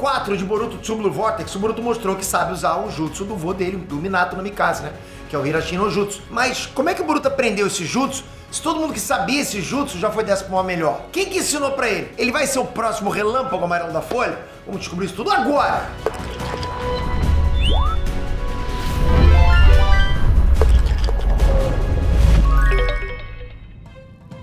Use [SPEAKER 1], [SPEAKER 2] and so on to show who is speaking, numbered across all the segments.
[SPEAKER 1] 4 de Boruto Tsuburu Vortex, o Boruto mostrou que sabe usar o jutsu do vô dele, do Minato no Mikasa, né? Que é o Hirashin no Jutsu. Mas como é que o Boruto aprendeu esse jutsu se todo mundo que sabia esse jutsu já foi dessa pra uma melhor? Quem que ensinou pra ele? Ele vai ser o próximo Relâmpago Amarelo da Folha? Vamos descobrir isso tudo agora!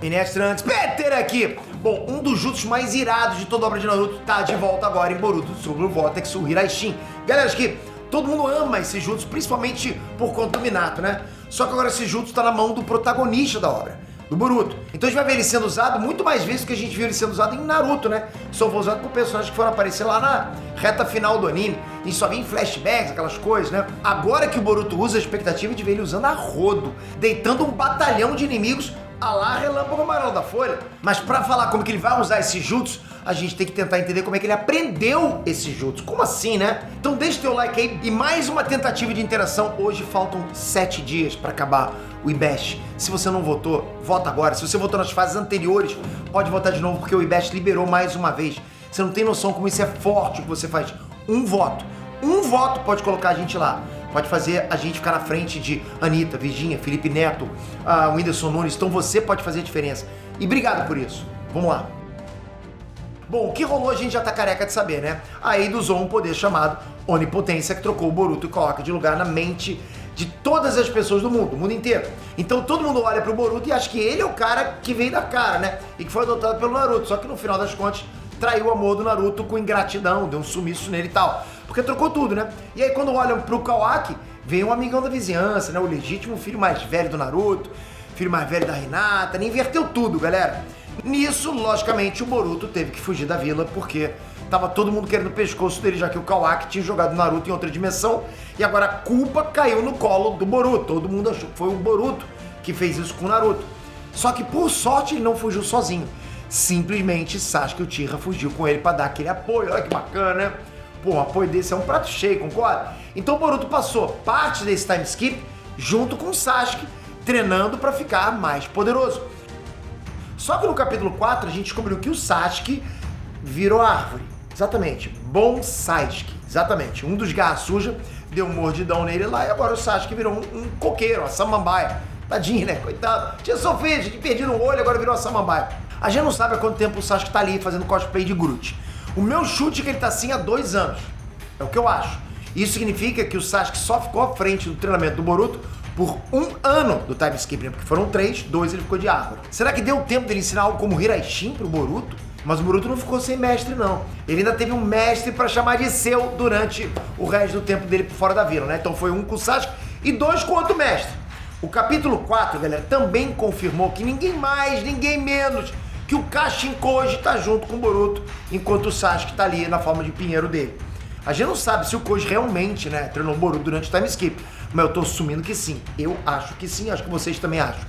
[SPEAKER 1] Inestrantes, Peter aqui! Bom, um dos jutsus mais irados de toda a obra de Naruto tá de volta agora em Boruto Tsuburu Vortex, o Hiraishin. Galera, acho que todo mundo ama esse jutsu, principalmente por conta do Minato, né? Só que agora esse jutsu tá na mão do protagonista da obra, do Boruto. Então a gente vai ver ele sendo usado muito mais vezes do que a gente viu ele sendo usado em Naruto, né? Só foi usado por personagens que foram aparecer lá na reta final do anime. A gente só vê em flashbacks, aquelas coisas, né? Agora que o Boruto usa, a expectativa é de ver ele usando a rodo, deitando um batalhão de inimigos a lá Relâmpago Amarelo da Folha. Mas pra falar como que ele vai usar esse jutsu, a gente tem que tentar entender como é que ele aprendeu esse jutsu. Como assim, né? Então deixa o teu like aí e mais uma tentativa de interação. Hoje faltam 7 dias pra acabar o IBEST. Se você não votou, vota agora. Se você votou nas fases anteriores, pode votar de novo, porque o IBEST liberou mais uma vez. Você não tem noção como isso é forte, que você faz um voto. Um voto pode colocar a gente lá. Pode fazer a gente ficar na frente de Anitta, Virgínia, Felipe Neto, Whindersson Nunes. Então você pode fazer a diferença. E obrigado por isso. Vamos lá. Bom, o que rolou a gente já tá careca de saber, né? A Eida usou um poder chamado Onipotência, que trocou o Boruto e coloca de lugar na mente de todas as pessoas do mundo inteiro. Então todo mundo olha pro Boruto e acha que ele é o cara que veio da cara, né? E que foi adotado pelo Naruto. Só que no final das contas, traiu o amor do Naruto com ingratidão, deu um sumiço nele e tal. Porque trocou tudo, né? E aí quando olham pro Kawaki, vem um amigão da vizinhança, né? O legítimo filho mais velho do Naruto, filho mais velho da Hinata, inverteu tudo, galera. Nisso, logicamente, o Boruto teve que fugir da vila, porque tava todo mundo querendo o pescoço dele, já que o Kawaki tinha jogado o Naruto em outra dimensão, e agora a culpa caiu no colo do Boruto. Todo mundo achou que foi o Boruto que fez isso com o Naruto. Só que, por sorte, ele não fugiu sozinho. Simplesmente Sasuke Uchiha fugiu com ele pra dar aquele apoio. Olha que bacana, né? Pô, um apoio desse é um prato cheio, concorda? Então o Boruto passou parte desse time skip junto com o Sasuke, treinando pra ficar mais poderoso. Só que no capítulo 4 a gente descobriu que o Sasuke virou árvore. Exatamente. Bonsaiski. Exatamente. Um dos garra suja deu um mordidão nele lá e agora o Sasuke virou um coqueiro, uma samambaia. Tadinho, né? Coitado. Tinha sofrido, tinha perdido um olho, agora virou uma samambaia. A gente não sabe há quanto tempo o Sasuke tá ali fazendo cosplay de Groot. O meu chute é que ele tá assim há 2 anos. É o que eu acho. Isso significa que o Sasuke só ficou à frente do treinamento do Boruto por 1 ano do time skip, né? Porque foram 3, 2 ele ficou de árvore. Será que deu tempo dele ensinar algo como Hiraishin pro Boruto? Mas o Boruto não ficou sem mestre, não. Ele ainda teve um mestre pra chamar de seu durante o resto do tempo dele fora da vila, né? Então foi 1 com o Sasuke e 2 com outro mestre. O capítulo 4, galera, também confirmou que ninguém mais, ninguém menos que o Kashin Koji tá junto com o Boruto, enquanto o Sasuke tá ali na forma de pinheiro dele. A gente não sabe se o Koji realmente, né, treinou o Boruto durante o time skip, mas eu tô assumindo que sim. Eu acho que sim, acho que vocês também acham.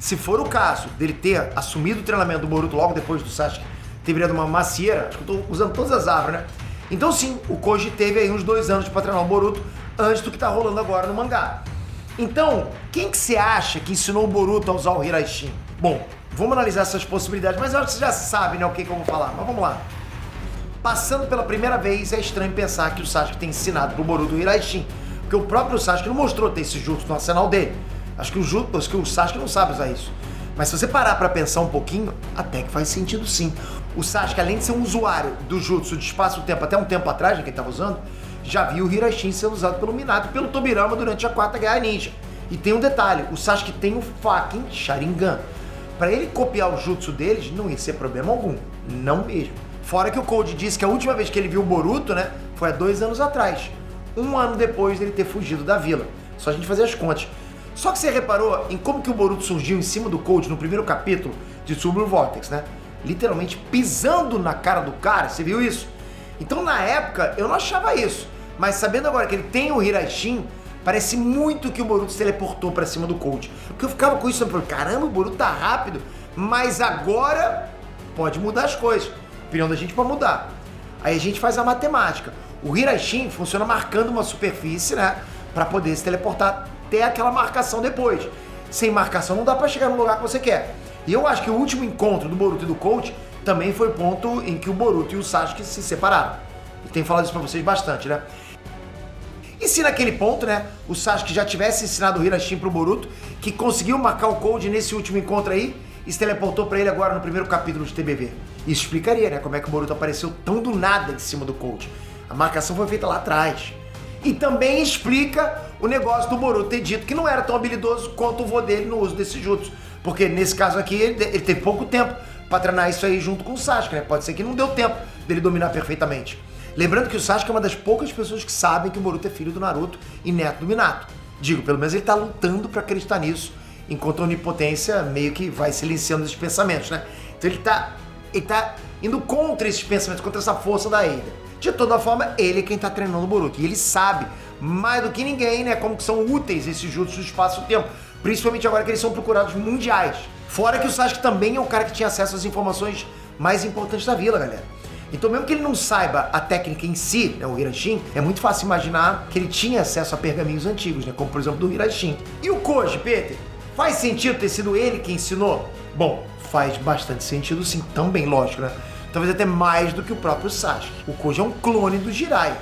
[SPEAKER 1] Se for o caso dele ter assumido o treinamento do Boruto logo depois do Sasuke ter virado uma macieira, acho que eu tô usando todas as árvores, né? Então sim, o Koji teve aí uns 2 anos pra treinar o Boruto antes do que tá rolando agora no mangá. Então, quem que você acha que ensinou o Boruto a usar o Hiraishin? Bom, vamos analisar essas possibilidades, mas eu acho que você já sabe, né, o que eu vou falar, mas vamos lá. Passando pela primeira vez, é estranho pensar que o Sasuke tem ensinado pro Boruto o Hiraishin, porque o próprio Sasuke não mostrou ter esse jutsu no arsenal dele. Acho que o Sasuke não sabe usar isso. Mas se você parar pra pensar um pouquinho, até que faz sentido sim. O Sasuke, além de ser um usuário do jutsu de espaço-tempo até um tempo atrás, né, que ele tava usando, já viu o Hiraishin sendo usado pelo Minato e pelo Tobirama durante a 4ª Guerra Ninja. E tem um detalhe, o Sasuke tem o fucking Sharingan. Pra ele copiar o jutsu deles, não ia ser problema algum. Não mesmo. Fora que o Code disse que a última vez que ele viu o Boruto, né, foi há 2 anos atrás. 1 ano depois dele ter fugido da vila. Só a gente fazer as contas. Só que você reparou em como que o Boruto surgiu em cima do Code no primeiro capítulo de Tsuburu Vortex, né? Literalmente pisando na cara do cara, você viu isso? Então na época eu não achava isso. Mas sabendo agora que ele tem o Hiraishin, parece muito que o Boruto se teleportou pra cima do Code. Porque eu ficava com isso, eu falei, caramba, o Boruto tá rápido, mas agora pode mudar as coisas. A opinião da gente pode mudar. Aí a gente faz a matemática. O Hiraishin funciona marcando uma superfície, né, pra poder se teleportar até aquela marcação depois. Sem marcação não dá pra chegar no lugar que você quer. E eu acho que o último encontro do Boruto e do Code também foi o ponto em que o Boruto e o Sasuke se separaram. Eu tenho falado isso pra vocês bastante, né? E se naquele ponto, né, o Sasuke já tivesse ensinado o Hirashin pro Boruto, que conseguiu marcar o Code nesse último encontro aí, e se teleportou pra ele agora no primeiro capítulo de TBV. Isso explicaria, né, como é que o Boruto apareceu tão do nada em cima do Code. A marcação foi feita lá atrás. E também explica o negócio do Boruto ter dito que não era tão habilidoso quanto o vô dele no uso desse jutsu. Porque nesse caso aqui, ele teve pouco tempo pra treinar isso aí junto com o Sasuke, né? Pode ser que não deu tempo dele dominar perfeitamente. Lembrando que o Sasuke é uma das poucas pessoas que sabem que o Boruto é filho do Naruto e neto do Minato. Digo, pelo menos ele tá lutando pra acreditar nisso, enquanto a onipotência meio que vai silenciando esses pensamentos, né? Então ele tá indo contra esses pensamentos, contra essa força da Eida. De toda forma, ele é quem tá treinando o Boruto. E ele sabe, mais do que ninguém, né, como que são úteis esses jutsus do espaço-tempo. Principalmente agora que eles são procurados mundiais. Fora que o Sasuke também é o cara que tinha acesso às informações mais importantes da vila, galera. Então mesmo que ele não saiba a técnica em si, né, o Hirashin, é muito fácil imaginar que ele tinha acesso a pergaminhos antigos, né, como por exemplo do Hirashin. E o Koji, Peter? Faz sentido ter sido ele quem ensinou? Bom, faz bastante sentido sim, também, lógico, né? Talvez até mais do que o próprio Sasuke. O Koji é um clone do Jiraiya,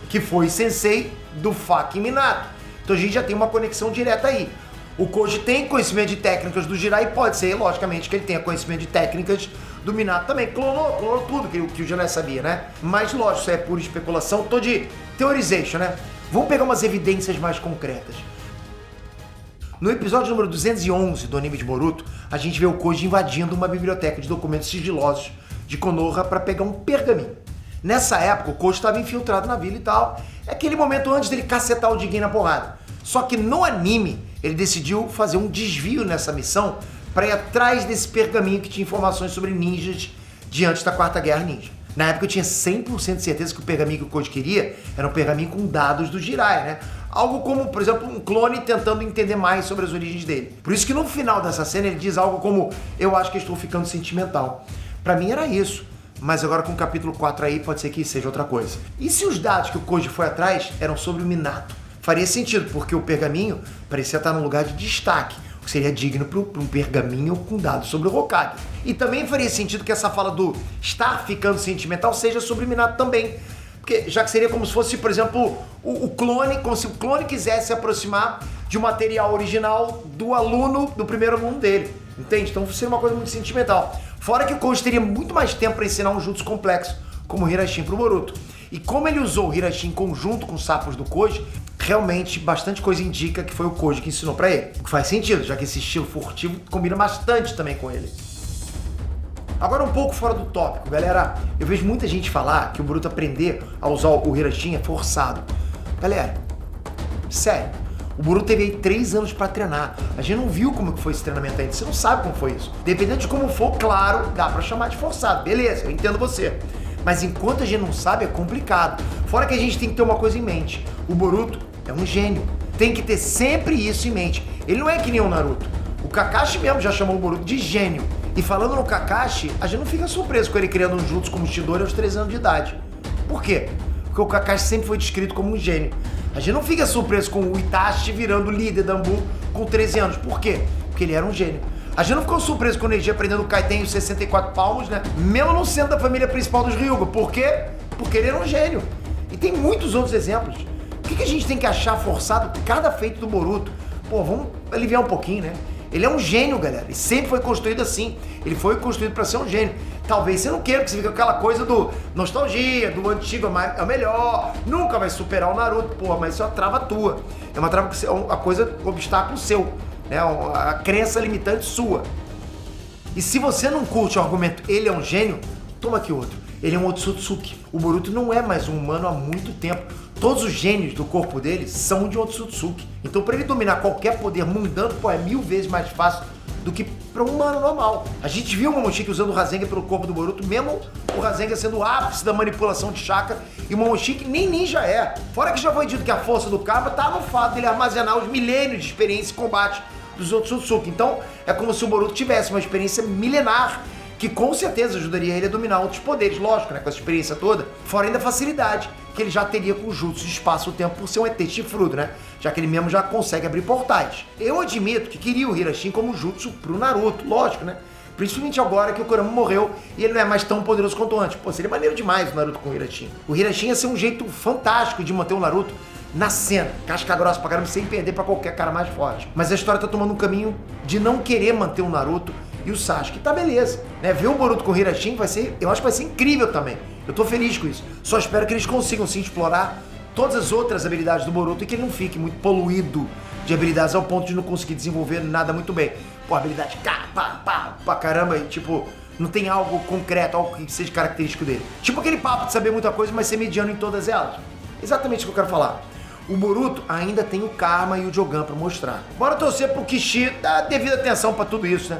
[SPEAKER 1] que foi sensei do fucking Minato. Então a gente já tem uma conexão direta aí. O Koji tem conhecimento de técnicas do Jiraiya e pode ser, logicamente, que ele tenha conhecimento de técnicas do Minato também. Clonou tudo que o Jiraiya sabia, né? Mas lógico, isso é pura especulação, tô de theorization, né? Vamos pegar umas evidências mais concretas. No episódio número 211 do anime de Boruto, a gente vê o Koji invadindo uma biblioteca de documentos sigilosos de Konoha para pegar um pergaminho. Nessa época, o Koji estava infiltrado na vila e tal. É aquele momento antes dele cacetar o Jigen na porrada. Só que no anime, ele decidiu fazer um desvio nessa missão para ir atrás desse pergaminho que tinha informações sobre ninjas diante da Quarta Guerra Ninja. Na época eu tinha 100% de certeza que o pergaminho que o Koji queria era um pergaminho com dados do Jiraiya, né? Algo como, por exemplo, um clone tentando entender mais sobre as origens dele. Por isso que no final dessa cena ele diz algo como: eu acho que estou ficando sentimental. Pra mim era isso, mas agora com o capítulo 4 aí pode ser que seja outra coisa. E se os dados que o Koji foi atrás eram sobre o Minato? Faria sentido, porque o pergaminho parecia estar num lugar de destaque, o que seria digno para um pergaminho com dados sobre o Hokage. E também faria sentido que essa fala do estar ficando sentimental seja sobre o Minato também, porque já que seria como se fosse, por exemplo, o clone, como se o clone quisesse se aproximar de um material original do aluno, do primeiro aluno dele. Entende? Então seria uma coisa muito sentimental. Fora que o Koji teria muito mais tempo para ensinar um jutsu complexo, como o Hirashin pro Boruto. E como ele usou o Hirashin em conjunto com os sapos do Koji, realmente bastante coisa indica que foi o Koji que ensinou para ele. O que faz sentido, já que esse estilo furtivo combina bastante também com ele. Agora um pouco fora do tópico, galera. Eu vejo muita gente falar que o Boruto aprender a usar o Hirashin é forçado. Galera, sério. O Boruto teve aí 3 anos pra treinar. A gente não viu como que foi esse treinamento ainda. Você não sabe como foi isso. Dependendo de como for, claro, dá pra chamar de forçado. Beleza, eu entendo você. Mas enquanto a gente não sabe, é complicado. Fora que a gente tem que ter uma coisa em mente. O Boruto é um gênio. Tem que ter sempre isso em mente. Ele não é que nem o Naruto. O Kakashi mesmo já chamou o Boruto de gênio. E falando no Kakashi, a gente não fica surpreso com ele criando um jutsu como Chidori aos 3 anos de idade. Por quê? Porque o Kakashi sempre foi descrito como um gênio. A gente não fica surpreso com o Itachi virando líder da Anbu com 13 anos. Por quê? Porque ele era um gênio. A gente não ficou surpreso com o Neji aprendendo o Kaiten e os 64 palmos, né? Mesmo não sendo da família principal dos Ryuga. Por quê? Porque ele era um gênio. E tem muitos outros exemplos. Por que a gente tem que achar forçado cada feito do Boruto? Pô, vamos aliviar um pouquinho, né? Ele é um gênio, galera. E sempre foi construído assim. Ele foi construído para ser um gênio. Talvez você não queira, porque você fica com aquela coisa do nostalgia, do antigo é o melhor, nunca vai superar o Naruto. Porra, mas isso é uma trava tua. É uma trava, uma coisa, um obstáculo seu, né? A crença limitante sua. E se você não curte o argumento, ele é um gênio, toma aqui outro. Ele é um Otsutsuki. O Boruto não é mais um humano há muito tempo. Todos os gênios do corpo dele são de Otsutsuki. Então, para ele dominar qualquer poder mundano, pô, é 1000 vezes mais fácil do que para um humano normal. A gente viu o Momoshiki usando o Rasengan pelo corpo do Boruto, mesmo o Rasengan sendo o ápice da manipulação de chakra, e o Momoshiki nem ninja é. Fora que já foi dito que a força do Karma tá no fato dele armazenar os milênios de experiência e combate dos Otsutsuki. Então, é como se o Boruto tivesse uma experiência milenar, que com certeza ajudaria ele a dominar outros poderes, lógico, né, com essa experiência toda, fora ainda a facilidade que ele já teria com o jutsu de espaço-tempo por ser um ET chifrudo, né, já que ele mesmo já consegue abrir portais. Eu admito que queria o Hirashin como jutsu pro Naruto, lógico, né, Principalmente agora que o Kurama morreu e ele não é mais tão poderoso quanto antes. Pô, seria maneiro demais o Naruto com o Hirashin. O Hirashin ia ser um jeito fantástico de manter o Naruto na cena, casca grossa pra caramba, sem perder pra qualquer cara mais forte. Mas a história tá tomando um caminho de não querer manter o Naruto e o Sasuke. Tá beleza, né? Ver o Boruto com o Hirashin vai ser, eu acho que vai ser incrível também. Eu tô feliz com isso. Só espero que eles consigam sim explorar todas as outras habilidades do Boruto e que ele não fique muito poluído de habilidades ao ponto de não conseguir desenvolver nada muito bem. Pô, habilidade pra caramba e tipo, não tem algo concreto, algo que seja característico dele. Tipo aquele papo de saber muita coisa, mas ser mediano em todas elas. Exatamente o que eu quero falar. O Boruto ainda tem o Karma e o Jogan pra mostrar. Bora torcer pro Kishi dar devida atenção pra tudo isso, né?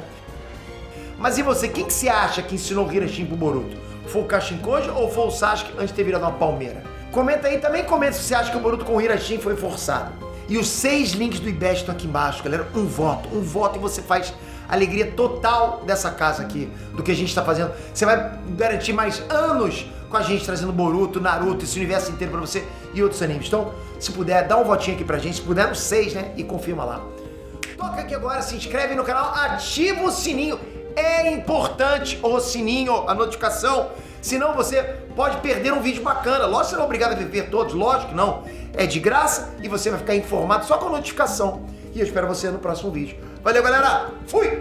[SPEAKER 1] Mas e você, quem que você acha que ensinou o Hirashin pro Boruto? Foi o Kashinkoji ou foi o Sasuke antes de ter virado uma palmeira? Comenta aí, também comenta se você acha que o Boruto com o Hirashin foi forçado. E os 6 links do IBEST estão aqui embaixo, galera. Um voto e você faz alegria total dessa casa aqui, do que a gente tá fazendo. Você vai garantir mais anos com a gente trazendo Boruto, Naruto, esse universo inteiro pra você e outros animes. Então, se puder, dá um votinho aqui pra gente, se puder no 6, né? E confirma lá. Toca aqui agora, se inscreve no canal, ativa o sininho. É importante o sininho, a notificação, senão você pode perder um vídeo bacana. Lógico que você não é obrigado a ver todos, lógico que não. É de graça e você vai ficar informado só com a notificação. E eu espero você no próximo vídeo. Valeu, galera! Fui!